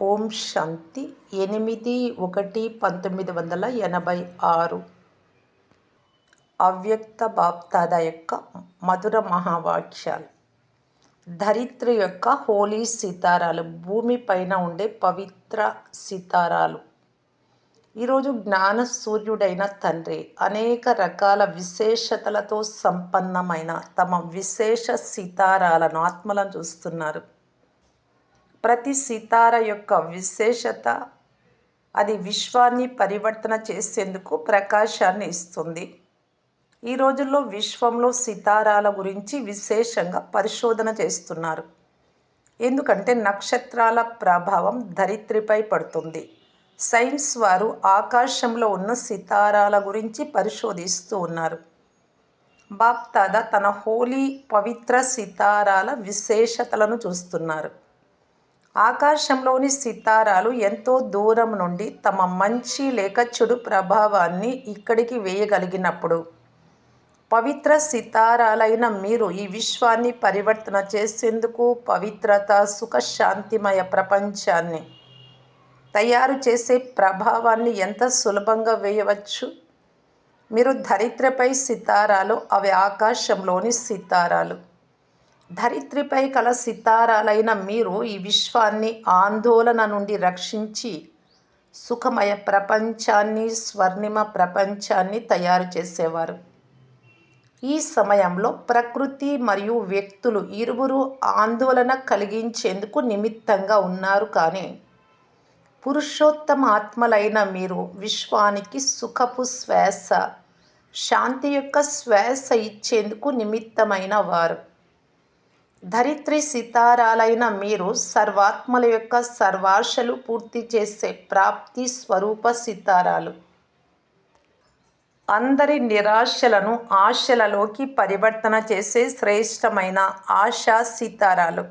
ఓం శాంతి 8/1/1986 అవ్యక్త బాప్దాదా యొక్క మధుర మహావాక్యాలు. ధరిత్రి యొక్క హోలీ సితారాలు, భూమి పైన ఉండే పవిత్ర సితారాలు. ఈరోజు జ్ఞాన సూర్యుడైన తండ్రి అనేక రకాల విశేషతలతో సంపన్నమైన తమ విశేష సితారాలను ఆత్మలను చూస్తున్నారు. ప్రతి సితార యొక్క విశేషత, అది విశ్వాన్ని పరివర్తన చేసేందుకు ప్రకాశాన్ని ఇస్తుంది. ఈ రోజుల్లో విశ్వంలో సితారాల గురించి విశేషంగా పరిశోధన చేస్తున్నారు. ఎందుకంటే నక్షత్రాల ప్రభావం ధరిత్రిపై పడుతుంది. సైన్స్ వారు ఆకాశంలో ఉన్న సితారాల గురించి పరిశోధిస్తూ ఉన్నారు. బాప్దాదా తన హోలీ పవిత్ర సితారాల విశేషతలను చూస్తున్నారు. ఆకాశంలోని సితారాలు ఎంతో దూరం నుండి తమ మంచి లేక చెడు ప్రభావాన్ని ఇక్కడికి వేయగలిగినప్పుడు, పవిత్ర సితారాలైన మీరు ఈ విశ్వాన్ని పరివర్తన చేసేందుకు పవిత్రత, సుఖశాంతిమయ ప్రపంచాన్ని తయారు చేసే ప్రభావాన్ని ఎంత సులభంగా వేయవచ్చు. మీరు ధరిత్రిపై సితారాలు, అవి ఆకాశంలోని సితారాలు. ధరిత్రిపై కల సితారాలైన మీరు ఈ విశ్వాన్ని ఆందోళన నుండి రక్షించి సుఖమయ ప్రపంచాన్ని, స్వర్ణిమ ప్రపంచాన్ని తయారు చేసేవారు. ఈ సమయంలో ప్రకృతి మరియు వ్యక్తులు ఇరువురు ఆందోళన కలిగించేందుకు నిమిత్తంగా ఉన్నారు. కానీ పురుషోత్తమ ఆత్మలైన మీరు విశ్వానికి సుఖపు శ్వాస, శాంతి యొక్క శ్వాస ఇచ్చేందుకు నిమిత్తమైన వారు. ధరిత్రి సితారాలైన మీరు సర్వాత్మల యొక్క సర్వాశలు పూర్తి చేసే ప్రాప్తి స్వరూప సితారాలు. అందరి నిరాశలను ఆశలలోకి పరివర్తన చేసే శ్రేష్టమైన ఆశా సితారాలు.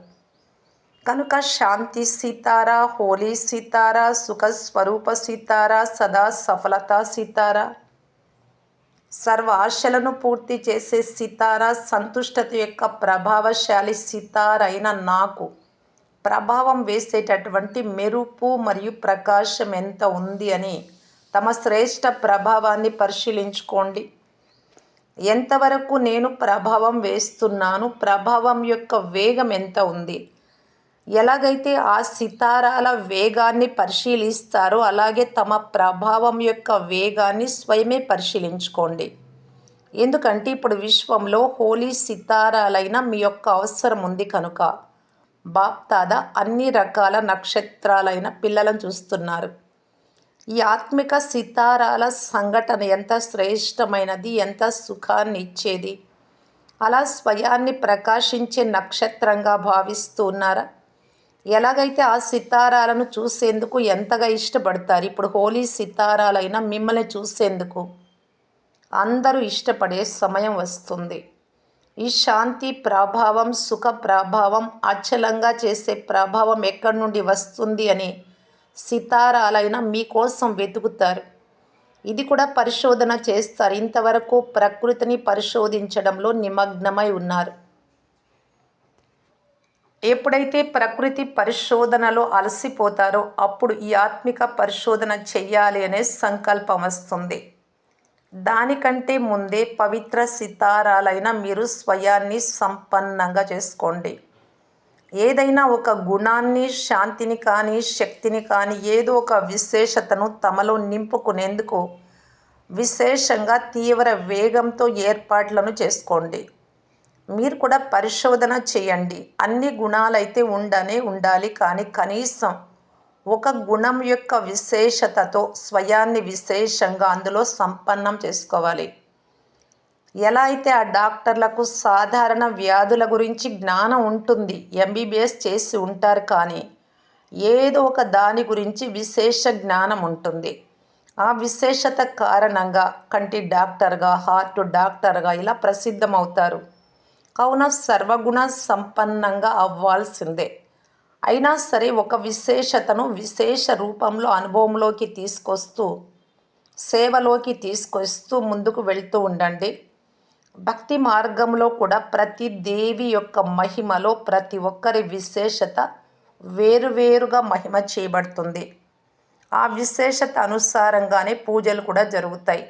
కనుక శాంతి సితారా, హోలీ సితారా, సుఖ స్వరూప సితారా, సదా సఫలత సితారా, సర్వ ఆశలను పూర్తి చేసే సితారా, సంతుష్టత యొక్క ప్రభావశాలి సితార అయిన నాకు ప్రభావం వేసేటటువంటి మెరుపు మరియు ప్రకాశం ఎంత ఉంది అని తమ శ్రేష్ట ప్రభావాన్ని పరిశీలించుకోండి. ఎంతవరకు నేను ప్రభావం వేస్తున్నాను, ప్రభావం యొక్క వేగం ఎంత ఉంది. ఎలాగైతే ఆ సితారాల వేగాన్ని పరిశీలిస్తారో అలాగే తమ ప్రభావం యొక్క వేగాన్ని స్వయమే పరిశీలించుకోండి. ఎందుకంటే ఇప్పుడు విశ్వంలో హోలీ సితారాలైన మీ యొక్క అవసరం ఉంది. కనుక బాప్దాదా అన్ని రకాల నక్షత్రాలైన పిల్లలను చూస్తున్నారు. ఈ ఆత్మిక సితారాల సంఘటన ఎంత శ్రేష్టమైనది, ఎంత సుఖాన్ని ఇచ్చేది. అలా స్వయాన్ని ప్రకాశించే నక్షత్రంగా భావిస్తూ ఉన్నారా? ఎలాగైతే ఆ సితారాలను చూసేందుకు ఎంతగా ఇష్టపడతారు. ఇప్పుడు హోలీ సితారాలైన మిమ్మల్ని చూసేందుకు అందరూ ఇష్టపడే సమయం వస్తుంది. ఈ శాంతి ప్రభావం, సుఖ ప్రభావం, అచలంగా చేసే ప్రభావం ఎక్కడి నుండి వస్తుంది అని సితారాలైన మీకోసం వెతుకుతారు. ఇది కూడా పరిశోధన చేస్తారు. ఇంతవరకు ప్రకృతిని పరిశోధించడంలో నిమగ్నమై ఉన్నారు. ఎప్పుడైతే ప్రకృతి పరిశోధనలో అలసిపోతారో అప్పుడు ఈ ఆత్మిక పరిశోధన చెయ్యాలి అనే సంకల్పం వస్తుంది. దానికంటే ముందే పవిత్ర సితారాలైన మీరు స్వయాన్ని సంపన్నంగా చేసుకోండి. ఏదైనా ఒక గుణాన్ని, శాంతిని కానీ, శక్తిని కానీ, ఏదో ఒక విశేషతను తమలో నింపుకునేందుకు విశేషంగా తీవ్ర వేగంతో ఏర్పాట్లను చేసుకోండి. మీరు కూడా పరిశోధన చేయండి. అన్ని గుణాలైతే ఉండాలి, కానీ కనీసం ఒక గుణం యొక్క విశేషతతో స్వయాన్ని విశేషంగా అందులో సంపన్నం చేసుకోవాలి. ఎలా అయితే ఆ డాక్టర్లకు సాధారణ వ్యాధుల గురించి జ్ఞానం ఉంటుంది, ఎంబీబీఎస్ చేసి ఉంటారు, కానీ ఏదో ఒక దాని గురించి విశేష జ్ఞానం ఉంటుంది. ఆ విశేషత కారణంగా కంటి డాక్టర్గా, హార్ట్ డాక్టర్గా ఇలా ప్రసిద్ధమవుతారు. కావున సర్వగుణ సంపన్నంగా అవ్వాల్సిందే. అయినా సరే ఒక విశేషతను విశేష రూపంలో అనుభవంలోకి తీసుకొస్తూ, సేవలోకి తీసుకొస్తూ ముందుకు వెళ్తూ ఉండండి. భక్తి మార్గంలో కూడా ప్రతి దేవి యొక్క మహిమలో ప్రతి ఒక్కరి విశేషత వేరువేరుగా మహిమ చేయబడుతుంది. ఆ విశేషత అనుసారంగానే పూజలు కూడా జరుగుతాయి.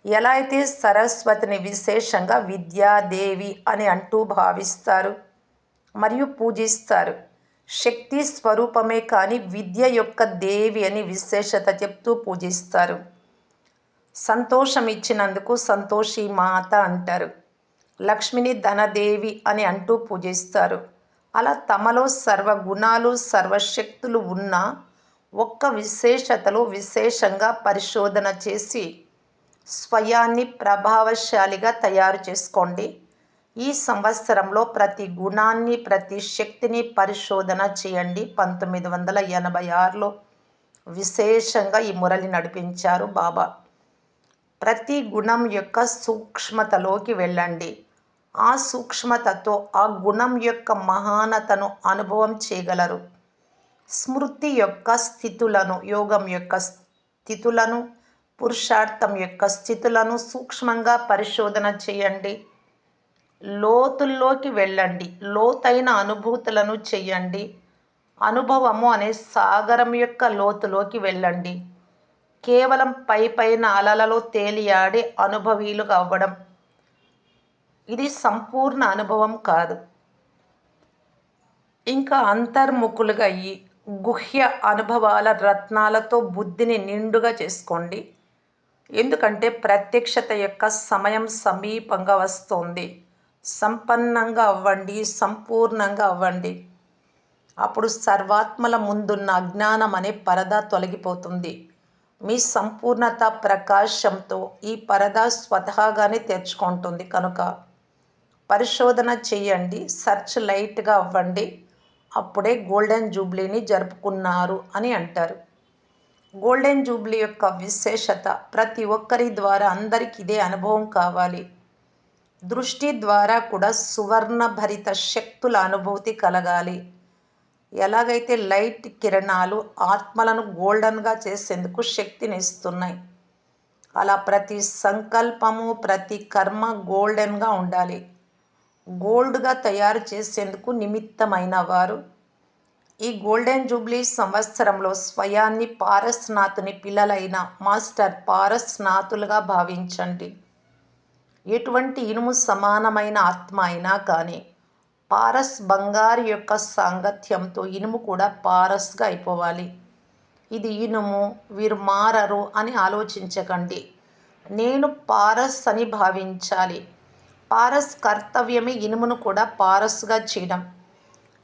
ఎలా అయితే సరస్వతిని విశేషంగా విద్యాదేవి అని అంటూ భావిస్తారు మరియు పూజిస్తారు. శక్తి స్వరూపమే కానీ విద్య యొక్క దేవి అని విశేషత చెప్తూ పూజిస్తారు. సంతోషం ఇచ్చినందుకు సంతోషి మాత అంటారు. లక్ష్మిని ధనదేవి అని అంటూ పూజిస్తారు. అలా తమలో సర్వగుణాలు సర్వశక్తులు ఉన్న ఒక్క విశేషతలో విశేషంగా పరిశోధన చేసి స్వయాన్ని ప్రభావశాలిగా తయారు చేసుకోండి. ఈ సంవత్సరంలో ప్రతి గుణాన్ని ప్రతి శక్తిని పరిశోధన చేయండి. 1986లో విశేషంగా ఈ మురళి నడిపించారు బాబా. ప్రతి గుణం యొక్క సూక్ష్మతలోకి వెళ్ళండి. ఆ సూక్ష్మతతో ఆ గుణం యొక్క మహానతను అనుభవం చేయగలరు. స్మృతి యొక్క స్థితులను, యోగం యొక్క స్థితులను, పురుషార్థం యొక్క స్థితులను సూక్ష్మంగా పరిశోధన చేయండి. లోతుల్లోకి వెళ్ళండి. లోతైన అనుభూతులను చెయ్యండి. అనుభవము అనే సాగరం యొక్క లోతులోకి వెళ్ళండి. కేవలం పైన అలలలో తేలియాడే అనుభవీలుగా అవ్వడం ఇది సంపూర్ణ అనుభవం కాదు. ఇంకా అంతర్ముఖులుగా అయ్యి గుహ్య అనుభవాల రత్నాలతో బుద్ధిని నిండుగా చేసుకోండి. ఎందుకంటే ప్రత్యక్షత యొక్క సమయం సమీపంగా వస్తోంది. సంపన్నంగా అవ్వండి, సంపూర్ణంగా అవ్వండి. అప్పుడు సర్వాత్మల ముందున్న అజ్ఞానం అనే పరదా తొలగిపోతుంది. మీ సంపూర్ణత ప్రకాశంతో ఈ పరదా స్వతహాగానే తెరుచుకుంటుంది. కనుక పరిశోధన చేయండి, సర్చ్ లైట్గా అవ్వండి. అప్పుడే గోల్డెన్ జూబ్లీని జరుపుకున్నారు అని అంటారు. గోల్డెన్ జూబ్లీ యొక్క విశేషత ప్రతి ఒక్కరి ద్వారా అందరికీ ఇదే అనుభవం కావాలి. దృష్టి ద్వారా కూడా సువర్ణభరిత శక్తుల అనుభూతి కలగాలి. ఎలాగైతే లైట్ కిరణాలు ఆత్మలను గోల్డెన్గా చేసేందుకు శక్తినిస్తున్నాయి, అలా ప్రతి సంకల్పము ప్రతి కర్మ గోల్డెన్గా ఉండాలి. గోల్డ్గా తయారు చేసేందుకు నిమిత్తమైన వారు ఈ గోల్డెన్ జూబ్లీ సంవత్సరంలో స్వయాన్ని పారస్నాథుని పిల్లలైన మాస్టర్ పారస్నాథులుగా భావించండి. ఎటువంటి ఇనుము సమానమైన ఆత్మ అయినా కానీ పారస్ బంగారు యొక్క సాంగత్యంతో ఇనుము కూడా పారస్గా అయిపోవాలి. ఇది ఇనుము, వీరు మారరు అని ఆలోచించకండి. నేను పారస్ అని భావించాలి. పారస్ కర్తవ్యమే ఇనుమును కూడా పారస్గా చేయడం.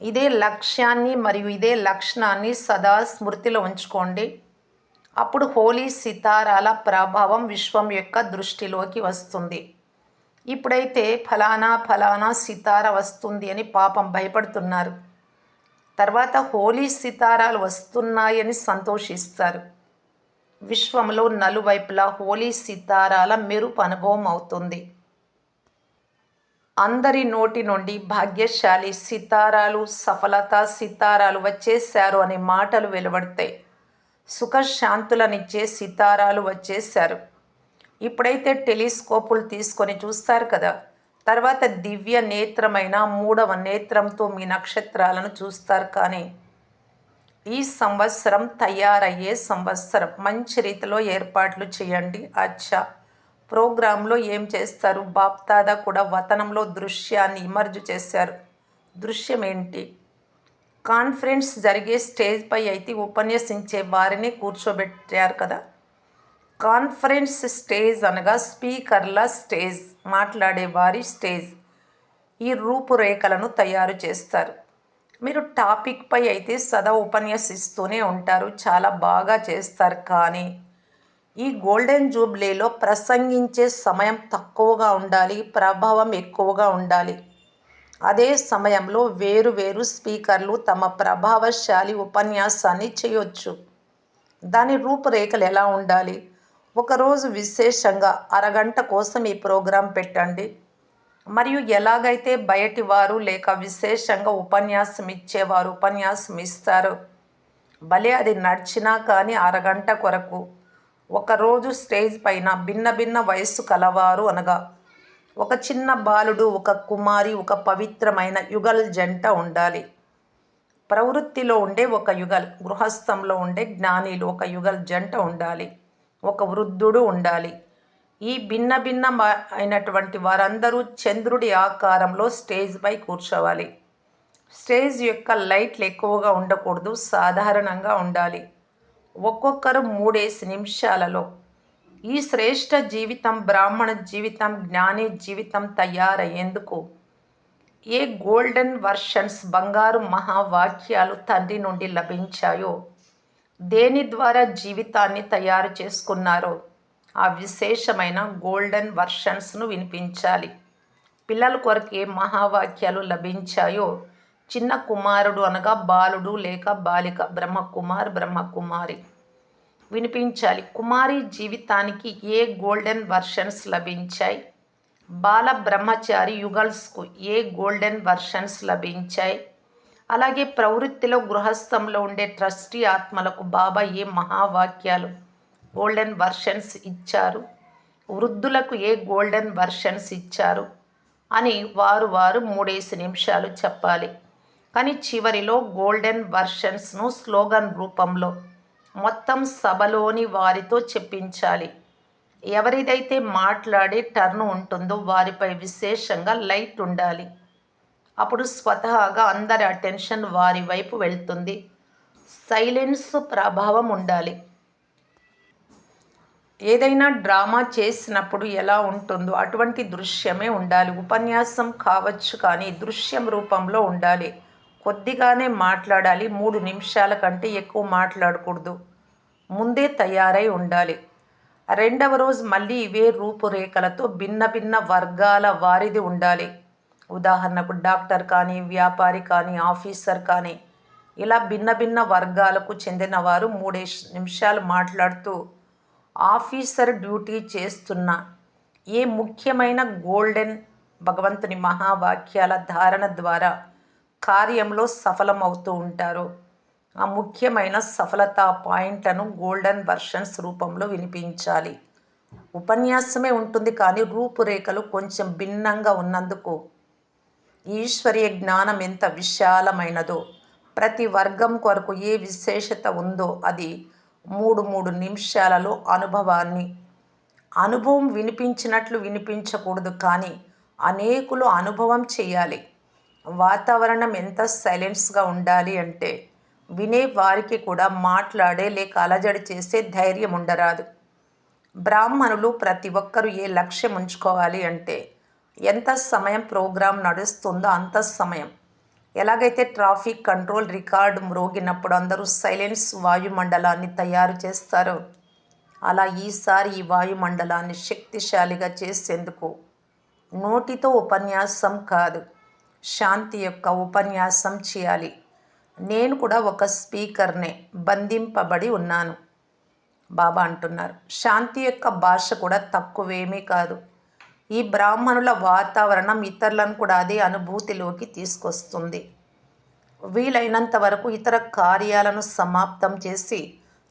ఇదే లక్ష్యాన్ని మరియు ఇదే లక్షణాన్ని సదా స్మృతిలో ఉంచుకోండి. అప్పుడు హోలీ సితారాల ప్రభావం విశ్వం యొక్క దృష్టిలోకి వస్తుంది. ఇప్పుడైతే ఫలానా సితార వస్తుంది అని పాపం భయపడుతున్నారు. తర్వాత హోలీ సితారాలు వస్తున్నాయని సంతోషిస్తారు. విశ్వంలో నలువైపులా హోలీ సితారాల మెరుపు అనుభవం అవుతుంది. అందరి నోటి నుండి భాగ్యశాలి సితారాలు, సఫలత సితారాలు వచ్చేశారు అనే మాటలు వెలువడతాయి. సుఖశాంతులనిచ్చే సితారాలు వచ్చేశారు. ఇప్పుడైతే టెలిస్కోపులు తీసుకొని చూస్తారు కదా, తర్వాత దివ్య నేత్రమైన 3వ నేత్రంతో మీ నక్షత్రాలను చూస్తారు. కానీ ఈ సంవత్సరం తయారయ్యే సంవత్సరం. మంచి రీతిలో ఏర్పాట్లు చేయండి. అచ్చా, ప్రోగ్రాంలో ఏం చేస్తారు? బాప్దాదా కూడా వతనంలో దృశ్యాన్ని ఇమర్జ్ చేశారు. దృశ్యం ఏంటి? కాన్ఫరెన్స్ జరిగే స్టేజ్పై అయితే ఉపన్యసించే వారిని కూర్చోబెట్టారు కదా. కాన్ఫరెన్స్ స్టేజ్ అనగా స్పీకర్ల స్టేజ్, మాట్లాడేవారి స్టేజ్. ఈ రూపురేఖలను తయారు చేస్తారు. మీరు టాపిక్పై అయితే సదా ఉపన్యసిస్తూనే ఉంటారు, చాలా బాగా చేస్తారు. కానీ ఈ గోల్డెన్ జూబ్లీలో ప్రసంగించే సమయం తక్కువగా ఉండాలి, ప్రభావం ఎక్కువగా ఉండాలి. అదే సమయంలో వేరు స్పీకర్లు తమ ప్రభావశాలి ఉపన్యాసాన్ని చేయొచ్చు. దాని రూపురేఖలు ఎలా ఉండాలి? ఒకరోజు విశేషంగా అరగంట కోసం ఈ ప్రోగ్రాం పెట్టండి. మరియు ఎలాగైతే బయటి వారు లేక విశేషంగా ఉపన్యాసం ఇచ్చేవారు ఉపన్యాసం ఇస్తారు, భలే అది నడిచినా కానీ అరగంట కొరకు ఒకరోజు స్టేజ్ పైన భిన్న వయస్సు కలవారు అనగా ఒక చిన్న బాలుడు, ఒక కుమారి, ఒక పవిత్రమైన యుగల్ జంట ఉండాలి. ప్రవృత్తిలో ఉండే ఒక యుగల్, గృహస్థంలో ఉండే జ్ఞానిలు ఒక యుగల్ జంట ఉండాలి, ఒక వృద్ధుడు ఉండాలి. ఈ భిన్న భిన్న అయినటువంటి వారందరూ చంద్రుడి ఆకారంలో స్టేజ్పై కూర్చోవాలి. స్టేజ్ యొక్క లైట్లు ఎక్కువగా ఉండకూడదు, సాధారణంగా ఉండాలి. ఒక్కొక్కరు 3 నిమిషాలలో ఈ శ్రేష్ఠ జీవితం, బ్రాహ్మణ జీవితం, జ్ఞాని జీవితం తయారయ్యేందుకు ఏ గోల్డెన్ వర్షన్స్, బంగారు మహావాక్యాలు తండ్రి నుండి లభించాయో, దేని ద్వారా జీవితాన్ని తయారు చేసుకున్నారో ఆ విశేషమైన గోల్డెన్ వర్షన్స్ను వినిపించాలి. పిల్లల కొరకు ఏ మహావాక్యాలు లభించాయో, చిన్న కుమారుడు అనగా బాలుడు లేక బాలిక, బ్రహ్మకుమార్ బ్రహ్మకుమారి వినిపించాలి. కుమారి జీవితానికి ఏ గోల్డెన్ వర్షన్స్ లభించాయి, బాల బ్రహ్మచారి యుగల్స్కు ఏ గోల్డెన్ వర్షన్స్ లభించాయి, అలాగే ప్రవృత్తిలో గృహస్థంలో ఉండే ట్రస్టీ ఆత్మలకు బాబా ఏ మహావాక్యాలు గోల్డెన్ వర్షన్స్ ఇచ్చారు, వృద్ధులకు ఏ గోల్డెన్ వర్షన్స్ ఇచ్చారు అని వారు 3 నిమిషాలు చెప్పాలి. కానీ చివరిలో గోల్డెన్ వర్షన్స్ను స్లోగన్ రూపంలో మొత్తం సభలోని వారితో చెప్పించాలి. ఎవరిదైతే మాట్లాడే టర్న్ ఉంటుందో వారిపై విశేషంగా లైట్ ఉండాలి. అప్పుడు స్వతహాగా అందరి అటెన్షన్ వారి వైపు వెళ్తుంది. సైలెన్స్ ప్రభావం ఉండాలి. ఏదైనా డ్రామా చేసినప్పుడు ఎలా ఉంటుందో అటువంటి దృశ్యమే ఉండాలి. ఉపన్యాసం కావచ్చు కానీ దృశ్యం రూపంలో ఉండాలి. కొద్దిగానే మాట్లాడాలి, 3 నిమిషాల కంటే ఎక్కువ మాట్లాడకూడదు. ముందే తయారై ఉండాలి. రెండవ రోజు మళ్ళీ ఇవే రూపురేఖలతో భిన్న భిన్న వర్గాల వారిది ఉండాలి. ఉదాహరణకు డాక్టర్ కానీ, వ్యాపారి కానీ, ఆఫీసర్ కానీ, ఇలా భిన్న భిన్న వర్గాలకు చెందిన వారు 3 నిమిషాలు మాట్లాడుతూ ఆఫీసర్ డ్యూటీ చేస్తున్న ఏ ముఖ్యమైన గోల్డెన్ భగవంతుని మహావాక్యాల ధారణ ద్వారా కార్యంలో సఫలమవుతూ ఉంటారో ఆ ముఖ్యమైన సఫలతా పాయింట్లను గోల్డెన్ వర్షన్స్ రూపంలో వినిపించాలి. ఉపన్యాసమే ఉంటుంది కానీ రూపురేఖలు కొంచెం భిన్నంగా ఉన్నందుకు ఈశ్వరీయ జ్ఞానం ఎంత విశాలమైనదో, ప్రతి వర్గం కొరకు ఏ విశేషత ఉందో అది 3 నిమిషాలలో అనుభవం వినిపించినట్లు వినిపించకూడదు కానీ అనేకులు అనుభవం చేయాలి. వాతావరణం ఎంత సైలెన్స్గా ఉండాలి అంటే వినే వారికి కూడా మాట్లాడే లేక అలజడి చేసే ధైర్యం ఉండరాదు. బ్రాహ్మణులు ప్రతి ఒక్కరూ ఏ లక్ష్యం ఉంచుకోవాలి అంటే ఎంత సమయం ప్రోగ్రాం నడుస్తుందో అంత సమయం. ఎలాగైతే ట్రాఫిక్ కంట్రోల్ రికార్డు మ్రోగినప్పుడు అందరూ సైలెన్స్ వాయుమండలాన్ని తయారు చేస్తారో అలా ఈసారి ఈ వాయుమండలాన్ని శక్తిశాలిగా చేసేందుకు నోటితో ఉపన్యాసం కాదు, శాంతి యొక్క ఉపన్యాసం చేయాలి. నేను కూడా ఒక స్పీకర్నే, బంధింపబడి ఉన్నాను బాబా అంటున్నారు. శాంతి యొక్క భాష కూడా తక్కువేమీ కాదు. ఈ బ్రాహ్మణుల వాతావరణం ఇతరులను కూడా అదే అనుభూతిలోకి తీసుకొస్తుంది. వీలైనంత వరకు ఇతర కార్యాలను సమాప్తం చేసి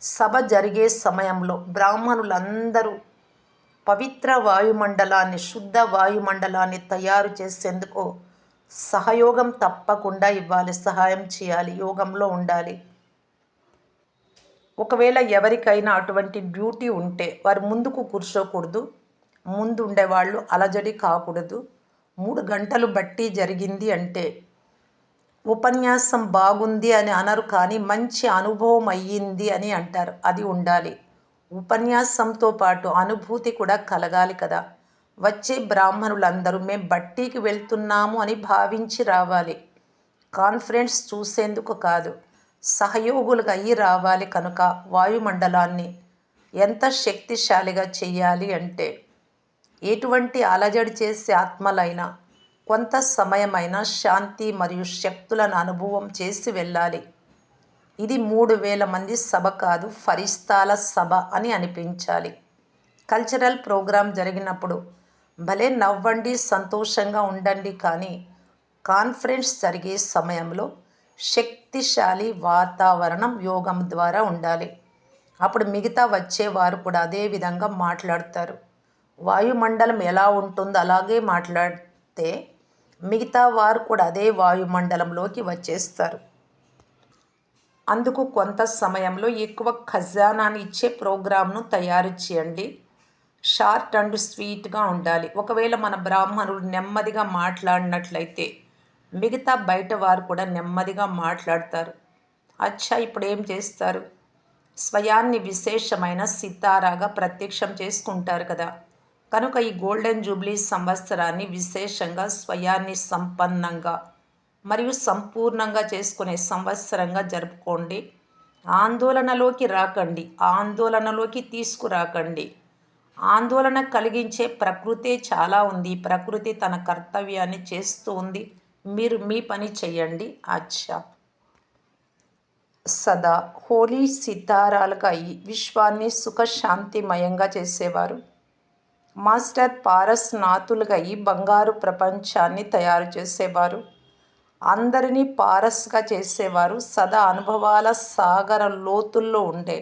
సభ జరిగే సమయంలో బ్రాహ్మణులందరూ పవిత్ర వాయుమండలాన్ని, శుద్ధ వాయుమండలాన్ని తయారు చేసేందుకు సహయోగం తప్పకుండా ఇవ్వాలి, సహాయం చేయాలి, యోగంలో ఉండాలి. ఒకవేళ ఎవరికైనా అటువంటి డ్యూటీ ఉంటే వారు ముందుకు కూర్చోకూడదు, ముందు ఉండేవాళ్ళు అలజడి కాకూడదు. 3 గంటలు బట్టి జరిగింది అంటే ఉపన్యాసం బాగుంది అని అనరు కానీ మంచి అనుభవం అయ్యింది అని అంటారు. అది ఉండాలి. ఉపన్యాసంతో పాటు అనుభూతి కూడా కలగాలి కదా. వచ్చే బ్రాహ్మణులందరూ మేము బట్టీకి వెళ్తున్నాము అని భావించి రావాలి. కాన్ఫరెన్స్ చూసేందుకు కాదు, సహయోగులుగా అయ్యి రావాలి. కనుక వాయుమండలాన్ని ఎంత శక్తిశాలిగా చెయ్యాలి అంటే ఎటువంటి అలజడి చేసే ఆత్మలైనా కొంత సమయమైనా శాంతి మరియు శక్తులను అనుభవం చేసి వెళ్ళాలి. ఇది 3000 మంది సభ కాదు, ఫరిస్తాల సభ అని అనిపించాలి. కల్చరల్ ప్రోగ్రాం జరిగినప్పుడు భలే నవ్వండి, సంతోషంగా ఉండండి కానీ కాన్ఫరెన్స్ జరిగే సమయంలో శక్తిశాలి వాతావరణం యోగం ద్వారా ఉండాలి. అప్పుడు మిగతా వచ్చేవారు కూడా అదే విధంగా మాట్లాడతారు. వాయుమండలం ఎలా ఉంటుందో అలాగే మాట్లాడితే మిగతా వారు కూడా అదే వాయుమండలంలోకి వచ్చేస్తారు. అందుకు కొంత సమయంలో ఎక్కువ ఖజానాని ఇచ్చే ప్రోగ్రామ్ను తయారు చేయండి. షార్ట్ అండ్ స్వీట్గా ఉండాలి. ఒకవేళ మన బ్రాహ్మణులు నెమ్మదిగా మాట్లాడినట్లయితే మిగతా బయట వారు కూడా నెమ్మదిగా మాట్లాడతారు. అచ్చా, ఇప్పుడు ఏం చేస్తారు? స్వయాన్ని విశేషమైన సితారాగా ప్రత్యక్షం చేసుకుంటారు కదా. కనుక ఈ గోల్డెన్ జూబ్లీ సంవత్సరాన్ని విశేషంగా స్వయాన్ని సంపన్నంగా మరియు సంపూర్ణంగా చేసుకునే సంవత్సరంగా జరుపుకోండి. ఆందోళనలోకి రాకండి, ఆందోళనలోకి తీసుకురాకండి. ఆందోళన కలిగించే ప్రకృతే చాలా ఉంది. ప్రకృతి తన కర్తవ్యాన్ని చేస్తూ ఉంది. మీరు మీ పని చెయ్యండి. అచ్చా, సదా హోలీ సితారాలుగా అయి విశ్వాన్ని సుఖశాంతిమయంగా చేసేవారు. మాస్టర్ పారస్ నాతులుగా అయి బంగారు ప్రపంచాన్ని తయారు చేసేవారు. అందరినీ పారస్గా చేసేవారు. సదా అనుభవాల సాగర లోతుల్లో ఉండే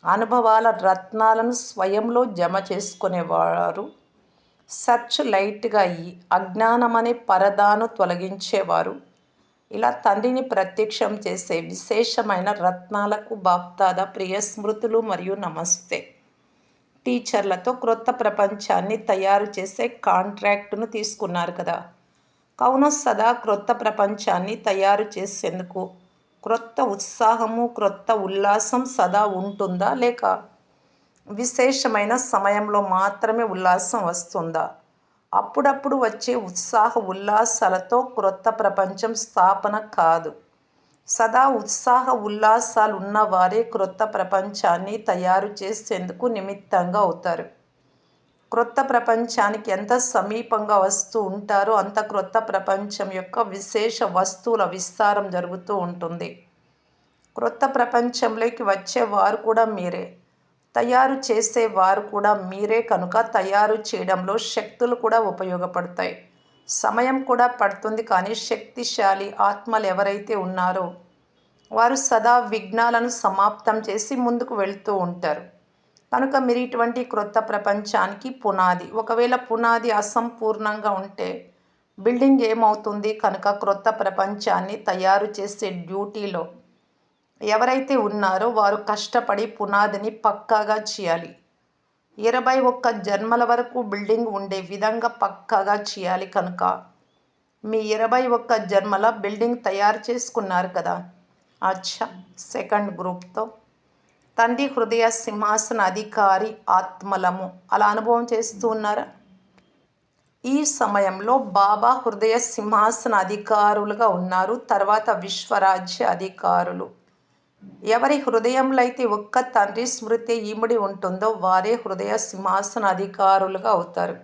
అనుభవాల రత్నాలను స్వయంలో జమ చేసుకునేవారు. సర్చ్ లైట్గా అయ్యి అజ్ఞానమనే పరదాను తొలగించేవారు. ఇలా తండ్రిని ప్రత్యక్షం చేసే విశేషమైన రత్నాలకు బాప్దాదా ప్రియ స్మృతులు మరియు నమస్తే. టీచర్లతో క్రొత్త ప్రపంచాన్ని తయారు చేసే కాంట్రాక్టును తీసుకున్నారు కదా. కావున సదా క్రొత్త ప్రపంచాన్ని తయారు చేసేందుకు క్రొత్త ఉత్సాహము, క్రొత్త ఉల్లాసం సదా ఉంటుందా, లేక విశేషమైన సమయంలో మాత్రమే ఉల్లాసం వస్తుందా? అప్పుడప్పుడు వచ్చే ఉత్సాహ ఉల్లాసాలతో క్రొత్త ప్రపంచం స్థాపన కాదు. సదా ఉత్సాహ ఉల్లాసాలు ఉన్నవారే క్రొత్త ప్రపంచాన్ని తయారు చేసేందుకు నిమిత్తంగా అవుతారు. క్రొత్త ప్రపంచానికి ఎంత సమీపంగా వస్తూ ఉంటారో అంత క్రొత్త ప్రపంచం యొక్క విశేష వస్తువుల విస్తారం జరుగుతూ ఉంటుంది. క్రొత్త ప్రపంచంలోకి వచ్చేవారు కూడా మీరే, తయారు చేసేవారు కూడా మీరే. కనుక తయారు చేయడంలో శక్తులు కూడా ఉపయోగపడతాయి. సమయం కూడా పడుతుంది. కానీ శక్తిశాలి ఆత్మలు ఎవరైతే ఉన్నారో వారు సదా విఘ్నాలను సమాప్తం చేసి ముందుకు వెళ్తూ ఉంటారు. కనుక మీరు ఇటువంటి క్రొత్త ప్రపంచానికి పునాది. ఒకవేళ పునాది అసంపూర్ణంగా ఉంటే బిల్డింగ్ ఏమవుతుంది? కనుక క్రొత్త ప్రపంచాన్ని తయారు చేసే డ్యూటీలో ఎవరైతే ఉన్నారో వారు కష్టపడి పునాదిని పక్కాగా చేయాలి. 21 జన్మల వరకు బిల్డింగ్ ఉండే విధంగా పక్కాగా చేయాలి. కనుక మీ 21 జన్మల బిల్డింగ్ తయారు చేసుకున్నారు కదా. అచ్చా, సెకండ్ గ్రూప్తో తండ్రి హృదయ సింహాసన అధికారి ఆత్మలము అలా అనుభవం చేస్తూ ఉన్నారా? ఈ సమయంలో బాబా హృదయ సింహాసన అధికారులుగా ఉన్నారు. తర్వాత విశ్వరాజ్య అధికారులు. ఎవరి హృదయంలో అయితే ఒక్క తండ్రి స్మృతి ఇమిడి ఉంటుందో వారే హృదయ సింహాసన అధికారులుగా అవుతారు.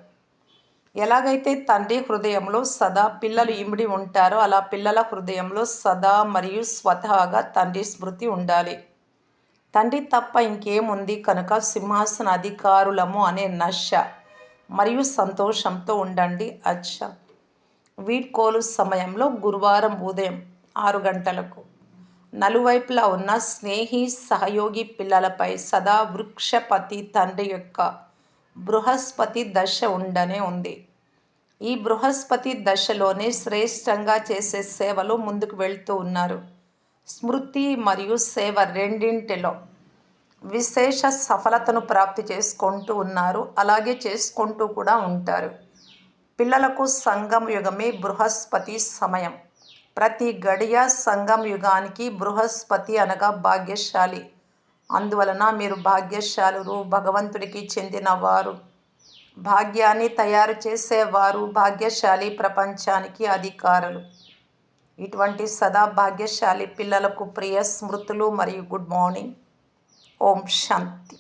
ఎలాగైతే తండ్రి హృదయంలో సదా పిల్లలు ఇమిడి ఉంటారో అలా పిల్లల హృదయంలో సదా మరియు స్వతహాగా తండ్రి స్మృతి ఉండాలి. తండ్రి తప్ప ఇంకేముంది? కనుక సింహాసన అధికారులము అనే నశ మరియు సంతోషంతో ఉండండి. అచ్చా, వీడ్కోలు సమయంలో గురువారం ఉదయం 6 గంటలకు నలువైపులా ఉన్న స్నేహి సహయోగి పిల్లలపై సదా వృక్షపతి తండ్రి యొక్క బృహస్పతి దశ ఉండనే ఉంది. ఈ బృహస్పతి దశలోనే శ్రేష్టంగా చేసే సేవలు ముందుకు వెళ్తూ ఉన్నారు. స్మృతి మరియు సేవ రెండింటిలో విశేష సఫలతను ప్రాప్తి చేసుకుంటూ ఉన్నారు. అలాగే చేసుకుంటూ కూడా ఉంటారు. పిల్లలకు సంగమ యుగమే బృహస్పతి సమయం. ప్రతి గడియ సంగమ యుగానికి బృహస్పతి అనగా భాగ్యశాలి. అందువలన మీరు భాగ్యశాలురు, భగవంతుడికి చెందినవారు, భాగ్యాన్ని తయారు చేసేవారు, భాగ్యశాలి ప్రపంచానికి అధికారులు. ఇటువంటి సదా భాగ్యశాలి పిల్లలకు ప్రియ స్మృతులు మరియు గుడ్ మార్నింగ్. ఓం శాంతి.